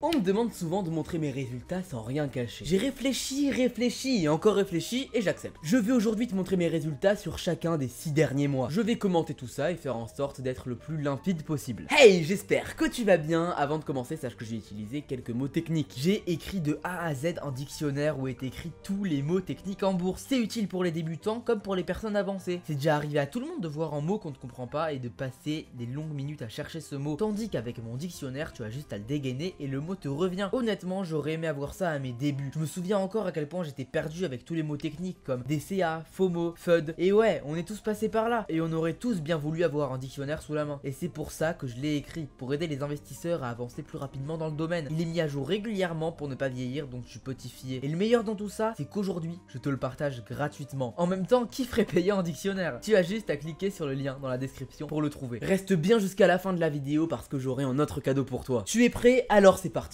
On me demande souvent de montrer mes résultats sans rien cacher. J'ai réfléchi et encore réfléchi et j'accepte. Je vais aujourd'hui te montrer mes résultats sur chacun des 6 derniers mois. Je vais commenter tout ça et faire en sorte d'être le plus limpide possible. Hey, j'espère que tu vas bien. Avant de commencer, sache que je vais utiliser quelques mots techniques. J'ai écrit de A à Z un dictionnaire où est écrit tous les mots techniques en bourse. C'est utile pour les débutants comme pour les personnes avancées. C'est déjà arrivé à tout le monde de voir un mot qu'on ne comprend pas et de passer des longues minutes à chercher ce mot. Tandis qu'avec mon dictionnaire, tu as juste à le dégainer et le mot te revient. Honnêtement, j'aurais aimé avoir ça à mes débuts. Je me souviens encore à quel point j'étais perdu avec tous les mots techniques comme DCA, FOMO, FUD. Et ouais, on est tous passés par là. Et on aurait tous bien voulu avoir un dictionnaire sous la main. Et c'est pour ça que je l'ai écrit, pour aider les investisseurs à avancer plus rapidement dans le domaine. Il est mis à jour régulièrement pour ne pas vieillir, donc tu peux t'y fier. Et le meilleur dans tout ça, c'est qu'aujourd'hui, je te le partage gratuitement. En même temps, qui ferait payer un dictionnaire? Tu as juste à cliquer sur le lien dans la description pour le trouver. Reste bien jusqu'à la fin de la vidéo parce que j'aurai un autre cadeau pour toi. Tu es prêt? Alors c'est parti.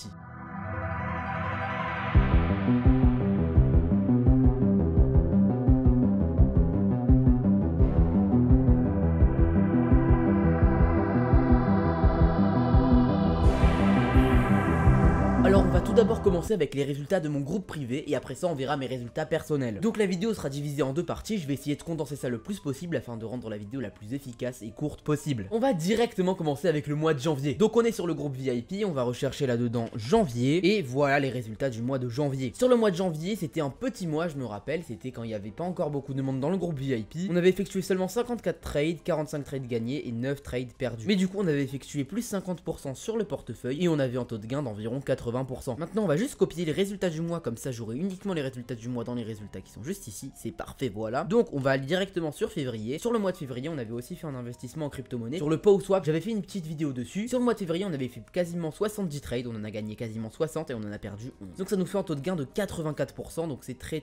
Alors on va tout d'abord commencer avec les résultats de mon groupe privé et après ça on verra mes résultats personnels. Donc la vidéo sera divisée en deux parties, je vais essayer de condenser ça le plus possible afin de rendre la vidéo la plus efficace et courte possible. On va directement commencer avec le mois de janvier. Donc on est sur le groupe VIP, on va rechercher là-dedans janvier et voilà les résultats du mois de janvier. Sur le mois de janvier c'était un petit mois, je me rappelle, c'était quand il n'y avait pas encore beaucoup de monde dans le groupe VIP. On avait effectué seulement 54 trades, 45 trades gagnés et 9 trades perdus. Mais du coup on avait effectué plus 50% sur le portefeuille et on avait un taux de gain d'environ 80%. Maintenant on va juste copier les résultats du mois, comme ça j'aurai uniquement les résultats du mois dans les résultats qui sont juste ici, c'est parfait, voilà. Donc on va aller directement sur février. Sur le mois de février on avait aussi fait un investissement en crypto-monnaie. Sur le PowSwap j'avais fait une petite vidéo dessus. Sur le mois de février on avait fait quasiment 70 trades, on en a gagné quasiment 60 et on en a perdu 11. Donc ça nous fait un taux de gain de 84%, donc c'est très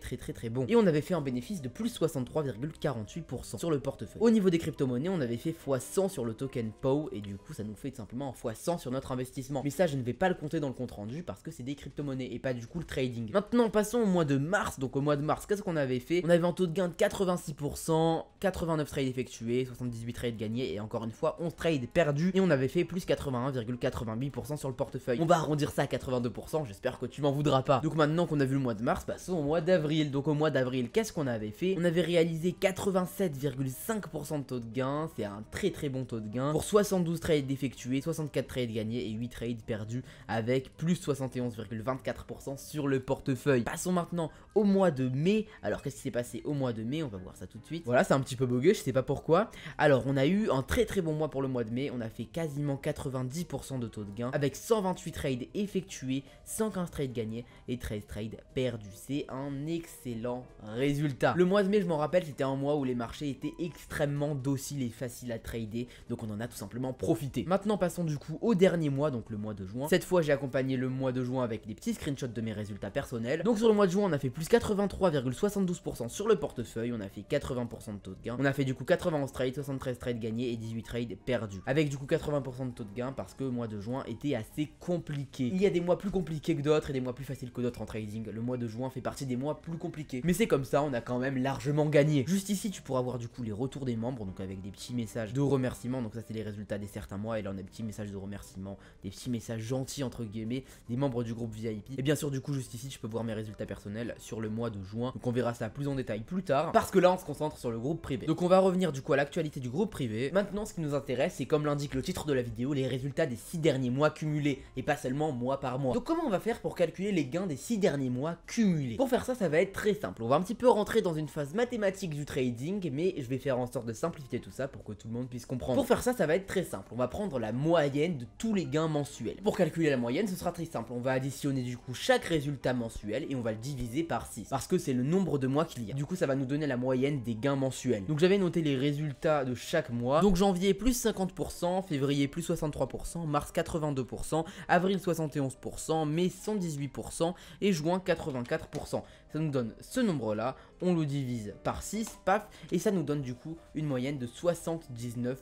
bon. Et on avait fait un bénéfice de plus 63,48% sur le portefeuille. Au niveau des crypto-monnaies on avait fait x100 sur le token POW et du coup ça nous fait tout simplement un x100 sur notre investissement. Mais ça je ne vais pas le compter dans le compte rendu parce que c'est des crypto-monnaies et pas du coup le trading. Maintenant passons au mois de mars. Donc au mois de mars, qu'est-ce qu'on avait fait? On avait un taux de gain de 86%, 89 trades effectués, 78 trades gagnés et encore une fois 11 trades perdus et on avait fait plus 81,88% sur le portefeuille. On va arrondir ça à 82%, j'espère que tu m'en voudras pas. Donc maintenant qu'on a vu le mois de mars, passons au mois d'avril. Donc au mois d'avril, qu'est-ce qu'on avait fait? On avait réalisé 87,5% de taux de gain, c'est un très bon taux de gain pour 72 trades effectués, 64 trades gagnés et 8 trades perdus avec plus 71,24% sur le portefeuille. Passons maintenant au mois de mai. Alors qu'est-ce qui s'est passé au mois de mai? On va voir ça tout de suite. Voilà, c'est un petit peu bogueux, je sais pas pourquoi. Alors on a eu un très bon mois pour le mois de mai. On a fait quasiment 90% de taux de gain avec 128 trades effectués, 115 trades gagnés et 13 trades perdus. C'est un excellent résultat. Le mois de mai, je m'en rappelle, c'était un mois où les marchés étaient extrêmement dociles et faciles à trader, donc on en a tout simplement profité. Maintenant passons du coup au dernier mois, donc le mois de juin. Cette fois j'ai accompagné le mois de juin avec des petits screenshots de mes résultats personnels. Donc sur le mois de juin on a fait plus 83,72% sur le portefeuille, on a fait 80% de taux de gain, on a fait du coup 91 trades, 73 trades gagnés et 18 trades perdus, avec du coup 80% de taux de gain parce que le mois de juin était assez compliqué. Il y a des mois plus compliqués que d'autres et des mois plus faciles que d'autres en trading. Le mois de juin fait partie des mois plus compliqués, mais c'est comme ça, on a quand même largement gagné. Juste ici tu pourras voir du coup les retours des membres, donc avec des petits messages de remerciement. Donc ça c'est les résultats des certains mois et là on a des petits messages de remerciement, des petits messages gentils entre guillemets des membres du groupe VIP. Et bien sûr du coup juste ici je peux voir mes résultats personnels sur le mois de juin. Donc on verra ça plus en détail plus tard parce que là on se concentre sur le groupe privé. Donc on va revenir du coup à l'actualité du groupe privé. Maintenant ce qui nous intéresse c'est, comme l'indique le titre de la vidéo, les résultats des 6 derniers mois cumulés et pas seulement mois par mois. Donc comment on va faire pour calculer les gains des 6 derniers mois cumulés? Pour faire ça, ça va être très simple. On va un petit peu rentrer dans une phase mathématique du trading, mais je vais faire en sorte de simplifier tout ça pour que tout le monde puisse comprendre. Pour faire ça, ça va être très simple. On va prendre la moyenne de tous les gains mensuels. Pour calculer la moyenne, ce sera très simple. On va additionner du coup chaque résultat mensuel et on va le diviser par 6 parce que c'est le nombre de mois qu'il y a. Du coup, ça va nous donner la moyenne des gains mensuels. Donc j'avais noté les résultats de chaque mois. Donc janvier plus 50%, février plus 63%, mars 82%, avril 71%, mai 118% et juin 84%. Ça nous donne ce nombre là, on le divise par 6, paf, et ça nous donne du coup une moyenne de 79%.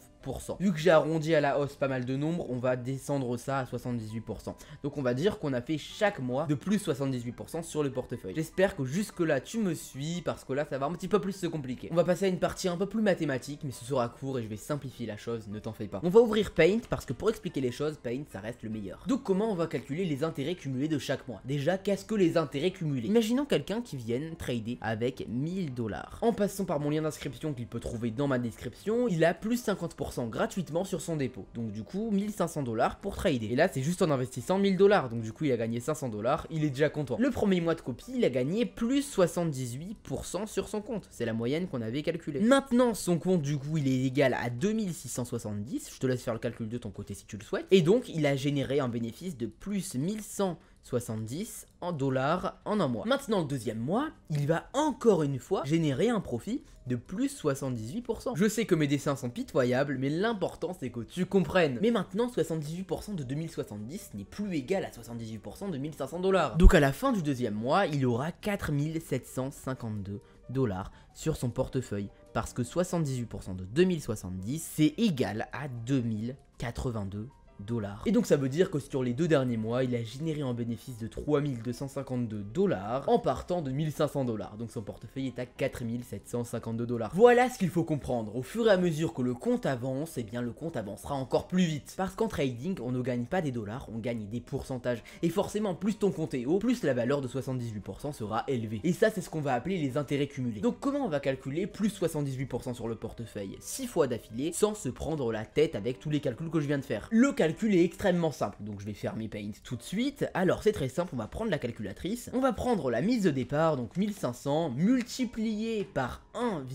Vu que j'ai arrondi à la hausse pas mal de nombres, on va descendre ça à 78%. Donc on va dire qu'on a fait chaque mois de plus 78% sur le portefeuille. J'espère que jusque là tu me suis, parce que là ça va un petit peu plus se compliquer. On va passer à une partie un peu plus mathématique, mais ce sera court et je vais simplifier la chose, ne t'en fais pas. On va ouvrir Paint, parce que pour expliquer les choses, Paint ça reste le meilleur. Donc comment on va calculer les intérêts cumulés de chaque mois? Déjà, qu'est-ce que les intérêts cumulés? Imaginons quelqu'un qui vienne trader avec 1000 $. En passant par mon lien d'inscription qu'il peut trouver dans ma description, il a plus 50% gratuitement sur son dépôt. Donc du coup 1500 $ pour trader. Et là c'est juste en investissant 1000 $. Donc du coup il a gagné 500 $, il est déjà content. Le premier mois de copie, il a gagné plus 78% sur son compte. C'est la moyenne qu'on avait calculée. Maintenant son compte du coup il est égal à 2670. Je te laisse faire le calcul de ton côté si tu le souhaites. Et donc il a généré un bénéfice de plus 1170 en dollars en un mois. Maintenant le deuxième mois, il va encore une fois générer un profit de plus 78%. Je sais que mes dessins sont pitoyables, mais l'important c'est que tu comprennes. Mais maintenant 78% de 2070 n'est plus égal à 78% de 1500 $. Donc à la fin du deuxième mois, il aura 4752 $ sur son portefeuille, parce que 78% de 2070 c'est égal à 2082 $. Et donc ça veut dire que sur les 2 derniers mois, il a généré un bénéfice de 3252 $ en partant de 1500 $. Donc son portefeuille est à 4752 $. Voilà ce qu'il faut comprendre. Au fur et à mesure que le compte avance, eh bien le compte avancera encore plus vite. Parce qu'en trading, on ne gagne pas des dollars, on gagne des pourcentages. Et forcément, plus ton compte est haut, plus la valeur de 78% sera élevée. Et ça, c'est ce qu'on va appeler les intérêts cumulés. Donc comment on va calculer plus 78% sur le portefeuille 6 fois d'affilée sans se prendre la tête avec tous les calculs que je viens de faire? Le calcul est extrêmement simple, donc je vais fermer Paint tout de suite. Alors c'est très simple, on va prendre la calculatrice, on va prendre la mise de départ, donc 1500, multiplié par 1,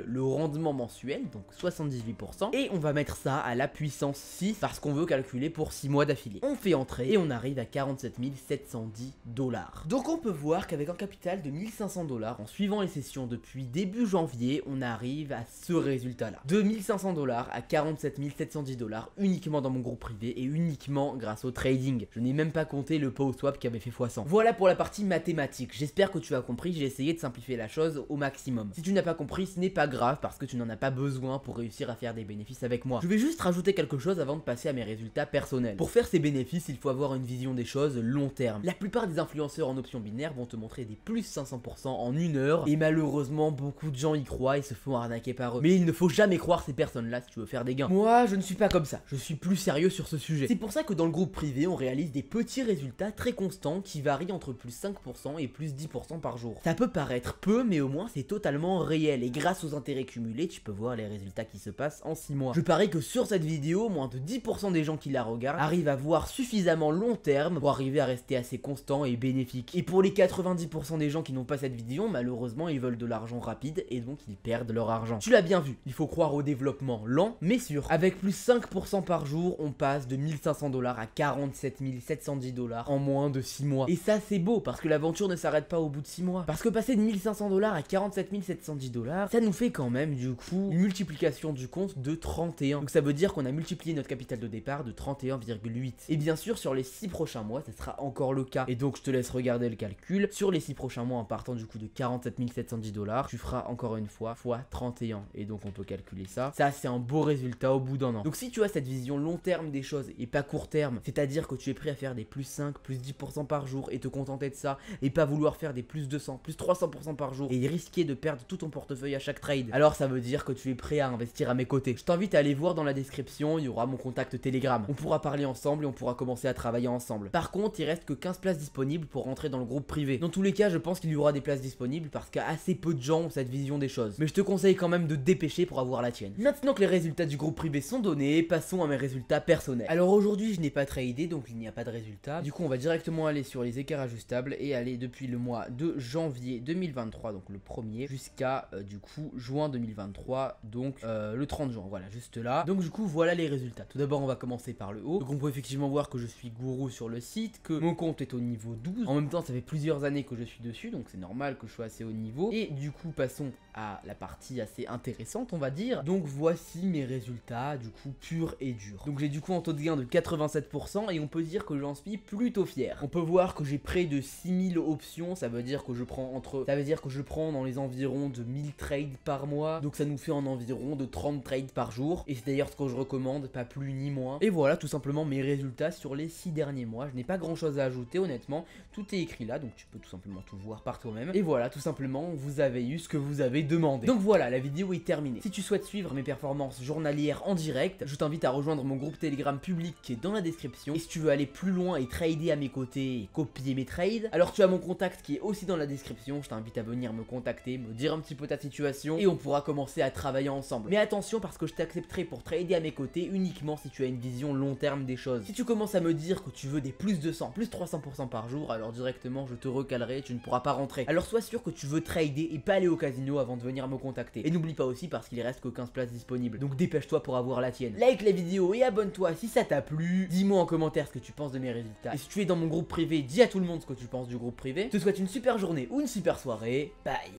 le rendement mensuel, donc 78%, et on va mettre ça à la puissance 6, parce qu'on veut calculer pour 6 mois d'affilée. On fait entrer, et on arrive à 47 710 $. Donc on peut voir qu'avec un capital de 1500 $, en suivant les sessions depuis début janvier, on arrive à ce résultat-là. De 1500 $ à 47 710 $ uniquement dans mon groupe privé, et uniquement grâce au trading. Je n'ai même pas compté le pot swap qui avait fait x100. Voilà pour la partie mathématique. J'espère que tu as compris, j'ai essayé de simplifier la chose au maximum. Si tu n'as pas compris, ce n'est pas grave parce que tu n'en as pas besoin pour réussir à faire des bénéfices avec moi. Je vais juste rajouter quelque chose avant de passer à mes résultats personnels. Pour faire ces bénéfices, il faut avoir une vision des choses long terme. La plupart des influenceurs en options binaires vont te montrer des plus 500% en 1 heure, et malheureusement beaucoup de gens y croient et se font arnaquer par eux. Mais il ne faut jamais croire ces personnes-là si tu veux faire des gains. Moi, je ne suis pas comme ça. Je suis plus sérieux sur ce sujet. C'est pour ça que dans le groupe privé, on réalise des petits résultats très constants qui varient entre plus 5% et plus 10% par jour. Ça peut paraître peu, mais au moins c'est totalement réel, et grâce aux intérêts cumulés, tu peux voir les résultats qui se passent en 6 mois. Je parie que sur cette vidéo, moins de 10% des gens qui la regardent arrivent à voir suffisamment long terme pour arriver à rester assez constant et bénéfique. Et pour les 90% des gens qui n'ont pas cette vision, malheureusement ils veulent de l'argent rapide et donc ils perdent leur argent. Tu l'as bien vu, il faut croire au développement lent mais sûr. Avec plus 5% par jour, on passe de 1500 $ à 47 710 $ en moins de 6 mois. Et ça c'est beau parce que l'aventure ne s'arrête pas au bout de 6 mois. Parce que passer de 1500 $ à 47 710 $, ça nous fait quand même du coup une multiplication du compte de 31. Donc ça veut dire qu'on a multiplié notre capital de départ de 31,8. Et bien sûr sur les 6 prochains mois ça sera encore le cas. Et donc je te laisse regarder le calcul. Sur les 6 prochains mois en partant du coup de 47 710 $, tu feras encore une fois x 31. Et donc on peut calculer ça. Ça c'est un beau résultat au bout d'un an. Donc si tu as cette vision long terme des choses et pas court terme, c'est-à-dire que tu es prêt à faire des plus 5, plus 10% par jour et te contenter de ça et pas vouloir faire des plus 200, plus 300% par jour et risquer de perdre tout ton portefeuille à chaque trade, alors ça veut dire que tu es prêt à investir à mes côtés. Je t'invite à aller voir dans la description, il y aura mon contact Telegram. On pourra parler ensemble et on pourra commencer à travailler ensemble. Par contre, il reste que 15 places disponibles pour rentrer dans le groupe privé. Dans tous les cas, je pense qu'il y aura des places disponibles parce qu'assez peu de gens ont cette vision des choses. Mais je te conseille quand même de te dépêcher pour avoir la tienne. Maintenant que les résultats du groupe privé sont donnés, passons à mes résultats personnels. Alors aujourd'hui, je n'ai pas tradé, donc il n'y a pas de résultat. Du coup, on va directement aller sur les écarts ajustables et aller depuis le mois de janvier 2023, donc le premier, jusqu'à du coup juin 2023, donc le 30 juin, voilà, juste là. Donc du coup, voilà les résultats. Tout d'abord, on va commencer par le haut. Donc on peut effectivement voir que je suis gourou sur le site, que mon compte est au niveau 12. En même temps, ça fait plusieurs années que je suis dessus, donc c'est normal que je sois assez haut niveau. Et du coup, passons à la partie assez intéressante, on va dire. Donc voici mes résultats, du coup, purs et durs. Donc j'ai du coup un taux de gain de 87% et on peut dire que j'en suis plutôt fier. On peut voir que j'ai près de 6000 options, ça veut dire que je prends dans les environs de de 1000 trades par mois, donc ça nous fait en environ de 30 trades par jour, et c'est d'ailleurs ce que je recommande, pas plus ni moins. Et voilà tout simplement mes résultats sur les 6 derniers mois. Je n'ai pas grand chose à ajouter honnêtement, tout est écrit là, donc tu peux tout simplement tout voir par toi-même. Et voilà, tout simplement, vous avez eu ce que vous avez demandé. Donc voilà, la vidéo est terminée. Si tu souhaites suivre mes performances journalières en direct, je t'invite à rejoindre mon groupe Telegram public qui est dans la description. Et si tu veux aller plus loin et trader à mes côtés et copier mes trades, alors tu as mon contact qui est aussi dans la description. Je t'invite à venir me contacter, me dire un petit peu ta situation et on pourra commencer à travailler ensemble. Mais attention, parce que je t'accepterai pour trader à mes côtés uniquement si tu as une vision long terme des choses. Si tu commences à me dire que tu veux des plus 200, plus 300% par jour, alors directement je te recalerai, tu ne pourras pas rentrer. Alors sois sûr que tu veux trader et pas aller au casino avant de venir me contacter. Et n'oublie pas aussi parce qu'il reste que 15 places disponibles, donc dépêche-toi pour avoir la tienne. Like la vidéo et abonne-toi si ça t'a plu. Dis-moi en commentaire ce que tu penses de mes résultats. Et si tu es dans mon groupe privé, dis à tout le monde ce que tu penses du groupe privé. Je te souhaite une super journée ou une super soirée. Bye.